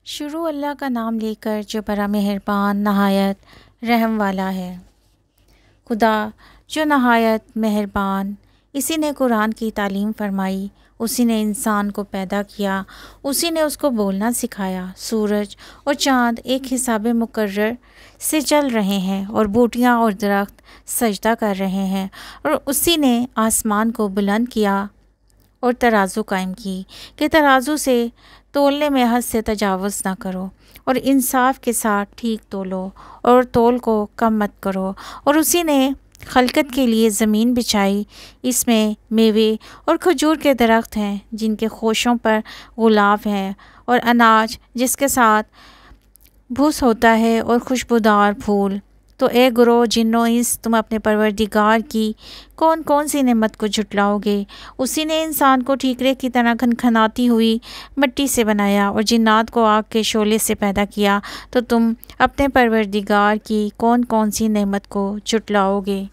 شروع اللہ کا نام لے کر جو بڑا مہربان نہایت رحم والا ہے۔ خدا جو نہایت مہربان، اسی نے قرآن کی تعلیم فرمائی، اسی نے انسان کو پیدا کیا، اسی نے اس کو بولنا سکھایا۔ سورج اور چاند ایک حساب مقرر سے چل رہے ہیں اور بوٹیاں اور درخت سجدہ کر رہے ہیں، اور اسی نے آسمان کو بلند کیا اور ترازو قائم کی کہ ترازو سے تولنے میں حد سے تجاوز نہ کرو، اور انصاف کے ساتھ ٹھیک تولو اور تول کو کم مت کرو۔ اور اسی نے خلقت کے لیے زمین بچھائی، اس میں میوے اور کھجور کے درخت ہیں جن کے خوشوں پر غلاف ہیں، اور اناج جس کے ساتھ بھوس ہوتا ہے، اور خوشبودار پھول۔ تو اے گروہ جن و انس، تم اپنے پروردگار کی کون کون سی نعمت کو جھٹلاؤ گے؟ اسی نے انسان کو ٹھیکرے کی طرح کھنکھناتی ہوئی مٹی سے بنایا اور جنات کو آگ کے شعلے سے پیدا کیا، تو تم اپنے پروردگار کی کون کون سی نعمت کو جھٹلاؤ گے؟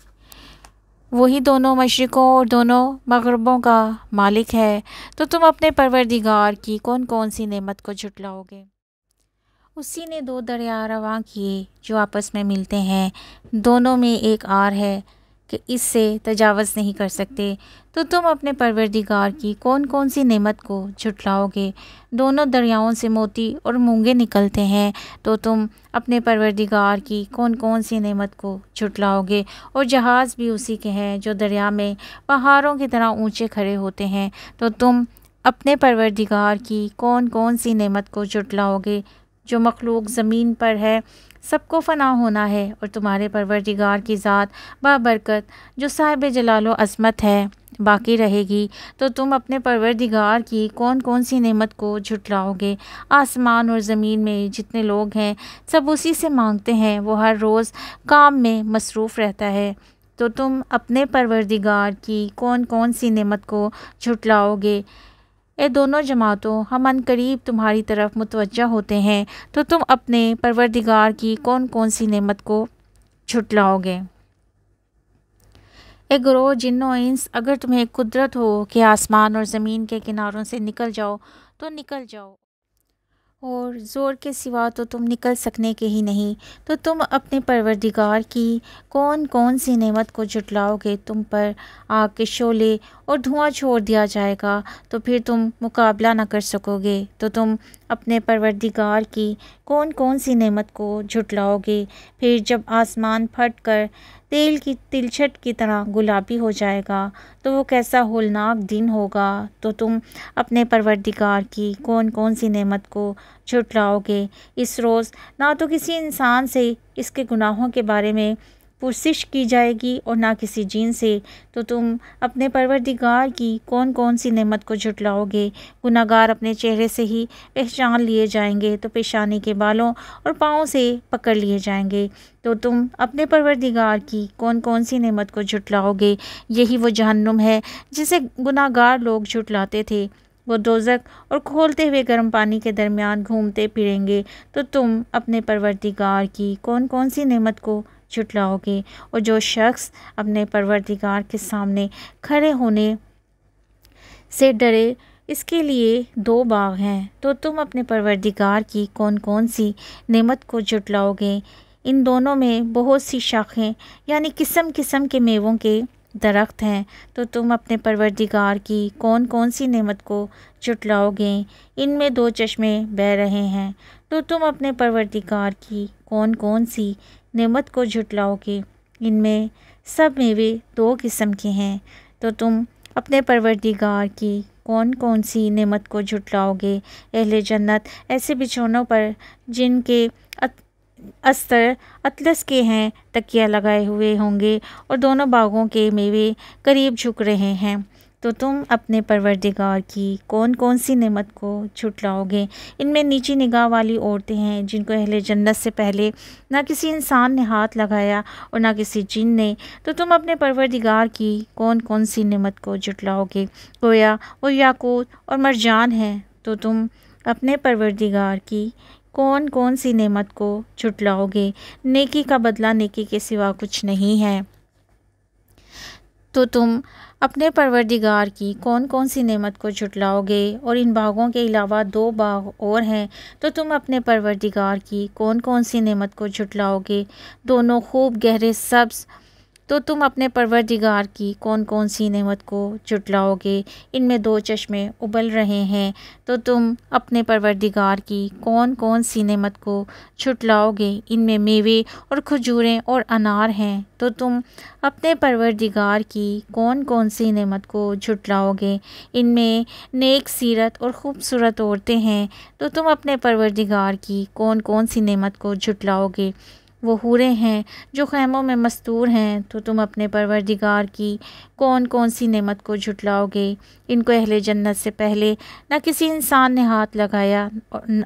وہی دونوں مشرقوں اور دونوں مغربوں کا مالک ہے، تو تم اپنے پروردگار کی کون کون سی نعمت کو جھٹلاؤ گے؟ اسی نے دو دریا رواں کیے جو آپس میں ملتے ہیں، دونوں میں ایک آر ہے کہ اس سے تجاوز نہیں کر سکتے، تو تم اپنے پروردگار کی کون کون سی نعمت کو جھٹلاؤ گے؟ دونوں دریاؤں سے موتی اور مونگے نکلتے ہیں، تو تم اپنے پروردگار کی کون کون سی نعمت کو جھٹلاؤ گے؟ اور جہاز بھی اسی کے ہیں جو دریا میں پہاڑوں کی طرح اونچے کھڑے ہوتے ہیں، تو تم اپنے پروردگار کی کون کون سی نعمت کو جھٹلاؤ گے؟ جو مخلوق زمین پر ہے سب کو فنا ہونا ہے، اور تمہارے پروردگار کی ذات بابرکت جو صاحب جلال و عظمت ہے باقی رہے گی، تو تم اپنے پروردگار کی کون کون سی نعمت کو جھٹلاؤ گے؟ آسمان اور زمین میں جتنے لوگ ہیں سب اسی سے مانگتے ہیں، وہ ہر روز کام میں مصروف رہتا ہے، تو تم اپنے پروردگار کی کون کون سی نعمت کو جھٹلاؤ گے؟ اے دونوں جماعتوں، ہم عنقریب تمہاری طرف متوجہ ہوتے ہیں، تو تم اپنے پروردگار کی کون کون سی نعمت کو جھٹلاؤ گے؟ اے گروہ جن و انس، اگر تمہیں قدرت ہو کہ آسمان اور زمین کے کناروں سے نکل جاؤ تو نکل جاؤ، اور زور کے سوا تو تم نکل سکنے کے ہی نہیں، تو تم اپنے پروردگار کی کون کون سی نعمت کو جھٹلاؤ گے؟ تم پر آگ کے شعلے اور دھواں چھوڑ دیا جائے گا، تو پھر تم مقابلہ نہ کر سکو گے، تو تم اپنے پروردگار کی کون کون سی نعمت کو جھٹلاؤ گے؟ پھر جب آسمان پھٹ کر تیل کی تلچھٹ کی طرح گلابی ہو جائے گا تو وہ کیسا ہولناک دن ہوگا، تو تم اپنے پروردگار کی کون کون سی نعمت کو جھٹلاؤ گے؟ اس روز نہ تو کسی انسان سے اس کے گناہوں کے بارے میں پرسش کی جائے گی اور نہ کسی جن سے، تو تم اپنے پروردگار کی کون کون سی نعمت کو جھٹلاؤ گے؟ گناہ گار اپنے چہرے سے ہی پہچان لیے جائیں گے، تو پیشانی کے بالوں اور پاؤں سے پکڑ لیے جائیں گے، تو تم اپنے پروردگار کی کون کون سی نعمت کو جھٹلاؤ گے؟ یہی وہ جہنم ہے جسے گناہ گار لوگ جھٹلاتے تھے، وہ دوزخ اور کھولتے ہوئے گرم پانی کے درمیان گھومتے پھریں گے، تو تم اپنے پروردگار کی کون کون سی نعمت کو جھٹلاؤ گے؟ اور جو شخص اپنے پروردگار کے سامنے کھڑے ہونے سے ڈرے، اس کے لیے دو باغ ہیں، تو تم اپنے پروردگار کی کون کون سی نعمت کو جھٹلاؤ گے؟ ان دونوں میں بہت سی شاخیں یعنی قسم قسم کے میووں کے درخت ہیں، تو تم اپنے پروردگار کی کون کون سی نعمت کو جھٹلاؤ گے؟ ان میں دو چشمے بہہ رہے ہیں، تو تم اپنے پروردگار کی کون کون سی نعمت کو جھٹلاؤ گے؟ ان میں سب میوے دو قسم کے ہیں، تو تم اپنے پروردگار کی کون کون سی نعمت کو جھٹلاؤ گے؟ اہل جنت ایسے بچھونوں پر جن کے استر اطلس کے ہیں تکیہ لگائے ہوئے ہوں گے، اور دونوں باغوں کے میوے قریب جھک رہے ہیں، تو تم اپنے پروردگار کی کون کون سی نعمت کو جھٹلاؤ گے؟ ان میں نیچی نگاہ والی عورتیں ہیں جن کو اہل جنت سے پہلے نہ کسی انسان نے ہاتھ لگایا اور نہ کسی جن نے، تو تم اپنے پروردگار کی کون کون سی نعمت کو جھٹلاؤ گے؟ گویا وہ یاقوت اور مرجان ہیں، تو تم اپنے پروردگار کی کون کون سی نعمت کو جھٹلاؤ گے؟ نیکی کا بدلہ نیکی کے سوا کچھ نہیں ہے، تو تم اپنے پروردگار کی کون کون سی نعمت کو جھٹلاؤ گے، اور ان باغوں کے علاوہ 2 باغ اور ہیں، تو تم اپنے پروردگار کی کون کون سی نعمت کو جھٹلاؤ گے، دونوں خوب گہرے سبز، تو تم اپنے پروردگار کی کون کون سی نعمت کو جھٹلاؤ گے، ان میں 2 چشمے ابل رہے ہیں، تو تم اپنے پروردگار کی کون کون سی نعمت کو جھٹلاؤ گے، ان میں میوے اور کھجوریں اور انار ہیں، تو تم اپنے پروردگار کی کون کون سی نعمت کو جھٹلاؤ گے، ان میں نیک سیرت اور خوبصورت عورتیں ہیں، تو تم اپنے پروردگار کی کون کون سی نعمت کو جھٹلاؤ گے، وہ حوریں ہیں جو خیموں میں مستور ہیں، تو تم اپنے پروردگار کی کون کون سی نعمت کو جھٹلاؤ گے، ان کو اہل جنت سے پہلے نہ کسی انسان نے ہاتھ لگایا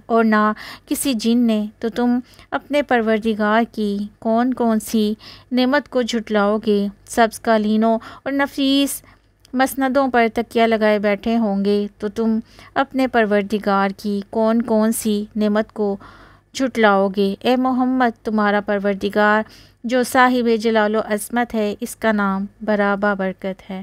اور نہ کسی جن نے، تو تم اپنے پروردگار کی کون کون سی نعمت کو جھٹلاؤ گے، سبز قالینوں اور نفیس مسندوں پر تکیہ لگائے بیٹھے ہوں گے، تو تم اپنے پروردگار کی کون کون سی نعمت کو جھٹلاؤ گے۔ اے محمد، تمہارا پروردگار جو صاحب جلال و عظمت ہے، اس کا نام برابا برکت ہے۔